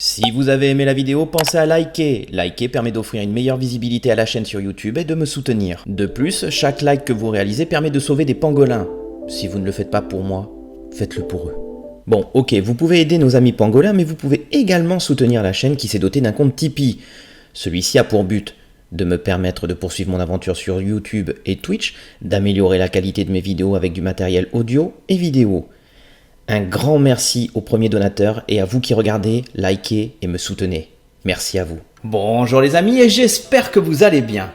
Si vous avez aimé la vidéo, pensez à liker. Liker permet d'offrir une meilleure visibilité à la chaîne sur YouTube et de me soutenir. De plus, chaque like que vous réalisez permet de sauver des pangolins. Si vous ne le faites pas pour moi, faites-le pour eux. Bon, ok, vous pouvez aider nos amis pangolins, mais vous pouvez également soutenir la chaîne qui s'est dotée d'un compte Tipeee. Celui-ci a pour but de me permettre de poursuivre mon aventure sur YouTube et Twitch, d'améliorer la qualité de mes vidéos avec du matériel audio et vidéo. Un grand merci aux premiers donateurs et à vous qui regardez, likez et me soutenez. Merci à vous. Bonjour les amis et j'espère que vous allez bien.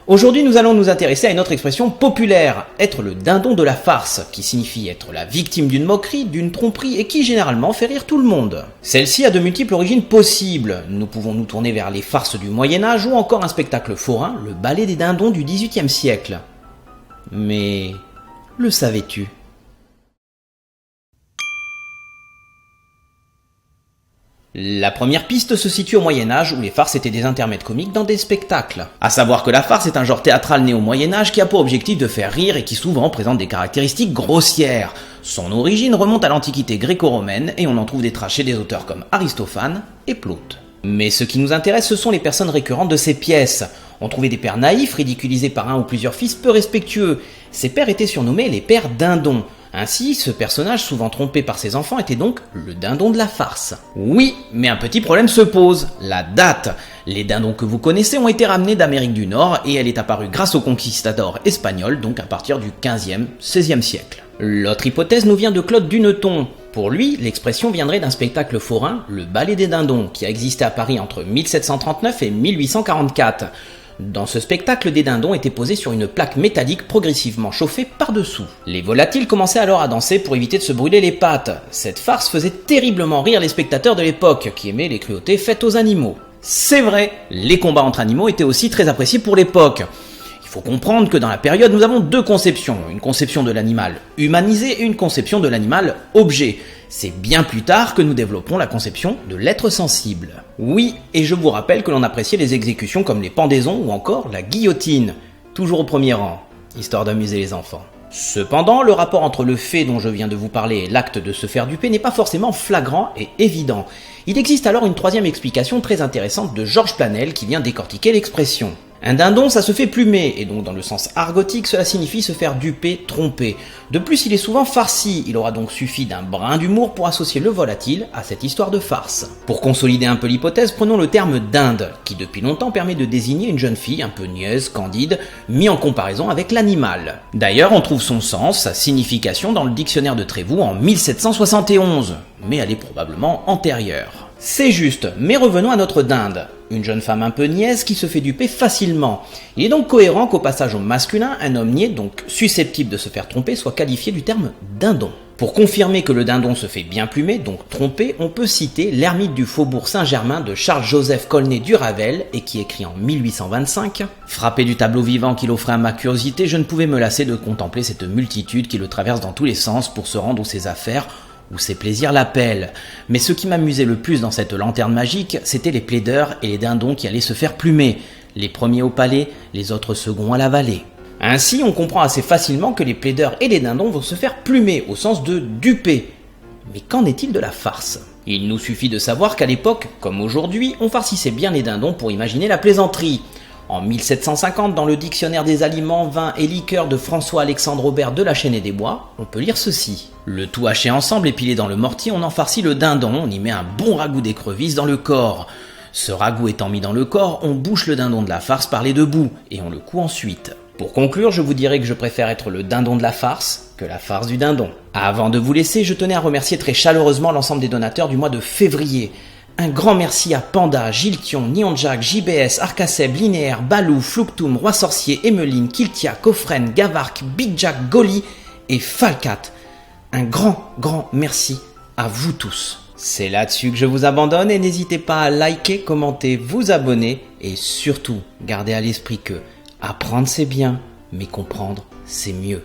Aujourd'hui nous allons nous intéresser à une autre expression populaire, être le dindon de la farce, qui signifie être la victime d'une moquerie, d'une tromperie et qui généralement fait rire tout le monde. Celle-ci a de multiples origines possibles. Nous pouvons nous tourner vers les farces du Moyen-Âge ou encore un spectacle forain, le ballet des dindons du XVIIIe siècle. Mais le savais-tu ? La première piste se situe au Moyen-Âge où les farces étaient des intermèdes comiques dans des spectacles. À savoir que la farce est un genre théâtral né au Moyen-Âge qui a pour objectif de faire rire et qui souvent présente des caractéristiques grossières. Son origine remonte à l'Antiquité gréco-romaine et on en trouve des traces chez des auteurs comme Aristophane et Plaute. Mais ce qui nous intéresse, ce sont les personnes récurrentes de ces pièces. On trouvait des pères naïfs, ridiculisés par un ou plusieurs fils peu respectueux. Ces pères étaient surnommés les pères dindons. Ainsi, ce personnage, souvent trompé par ses enfants, était donc le dindon de la farce. Oui, mais un petit problème se pose, la date. Les dindons que vous connaissez ont été ramenés d'Amérique du Nord et elle est apparue grâce aux conquistadors espagnols, donc à partir du 15e, 16e siècle. L'autre hypothèse nous vient de Claude Duneton. Pour lui, l'expression viendrait d'un spectacle forain, le ballet des dindons, qui a existé à Paris entre 1739 et 1844. Dans ce spectacle, des dindons étaient posés sur une plaque métallique progressivement chauffée par-dessous. Les volatiles commençaient alors à danser pour éviter de se brûler les pattes. Cette farce faisait terriblement rire les spectateurs de l'époque, qui aimaient les cruautés faites aux animaux. C'est vrai, les combats entre animaux étaient aussi très appréciés pour l'époque. Il faut comprendre que dans la période, nous avons deux conceptions, une conception de l'animal humanisé et une conception de l'animal objet. C'est bien plus tard que nous développerons la conception de l'être sensible. Oui, et je vous rappelle que l'on appréciait les exécutions comme les pendaisons ou encore la guillotine, toujours au premier rang, histoire d'amuser les enfants. Cependant, le rapport entre le fait dont je viens de vous parler et l'acte de se faire duper n'est pas forcément flagrant et évident. Il existe alors une troisième explication très intéressante de Georges Planel qui vient décortiquer l'expression. Un dindon, ça se fait plumer, et donc dans le sens argotique, cela signifie se faire duper, tromper. De plus, il est souvent farci, il aura donc suffi d'un brin d'humour pour associer le volatile à cette histoire de farce. Pour consolider un peu l'hypothèse, prenons le terme dinde, qui depuis longtemps permet de désigner une jeune fille un peu niaise, candide, mis en comparaison avec l'animal. D'ailleurs, on trouve son sens, sa signification dans le dictionnaire de Trévoux en 1771, mais elle est probablement antérieure. C'est juste, mais revenons à notre dinde. Une jeune femme un peu niaise qui se fait duper facilement. Il est donc cohérent qu'au passage au masculin, un homme niais, donc susceptible de se faire tromper, soit qualifié du terme dindon. Pour confirmer que le dindon se fait bien plumer, donc tromper, on peut citer l'ermite du faubourg Saint-Germain de Charles-Joseph Colnet du Ravel, et qui écrit en 1825 « Frappé du tableau vivant qu'il offrait à ma curiosité, je ne pouvais me lasser de contempler cette multitude qui le traverse dans tous les sens pour se rendre où ses affaires où ses plaisirs l'appellent. Mais ce qui m'amusait le plus dans cette lanterne magique, c'était les plaideurs et les dindons qui allaient se faire plumer, les premiers au palais, les autres seconds à la vallée. Ainsi, on comprend assez facilement que les plaideurs et les dindons vont se faire plumer, au sens de duper. Mais qu'en est-il de la farce ? Il nous suffit de savoir qu'à l'époque, comme aujourd'hui, on farcissait bien les dindons pour imaginer la plaisanterie. En 1750, dans le dictionnaire des aliments, vins et liqueurs de François-Alexandre Aubert de la Chênaie des Bois, on peut lire ceci. Le tout haché ensemble et pilé dans le mortier, on en farcit le dindon, on y met un bon ragoût d'écrevisse dans le corps. Ce ragoût étant mis dans le corps, on bouche le dindon de la farce par les deux bouts, et on le coud ensuite. Pour conclure, je vous dirais que je préfère être le dindon de la farce que la farce du dindon. Avant de vous laisser, je tenais à remercier très chaleureusement l'ensemble des donateurs du mois de février. Un grand merci à Panda, Giltion, Neon Jack, JBS, Arcaseb, Linéaire, Balou, Flouktoum, Roi Sorcier, Emeline, Kiltia, Kofren, Gavark, Big Jack, Goli et Falcat. Un grand merci à vous tous. C'est là-dessus que je vous abandonne et n'hésitez pas à liker, commenter, vous abonner et surtout gardez à l'esprit que apprendre c'est bien, mais comprendre c'est mieux.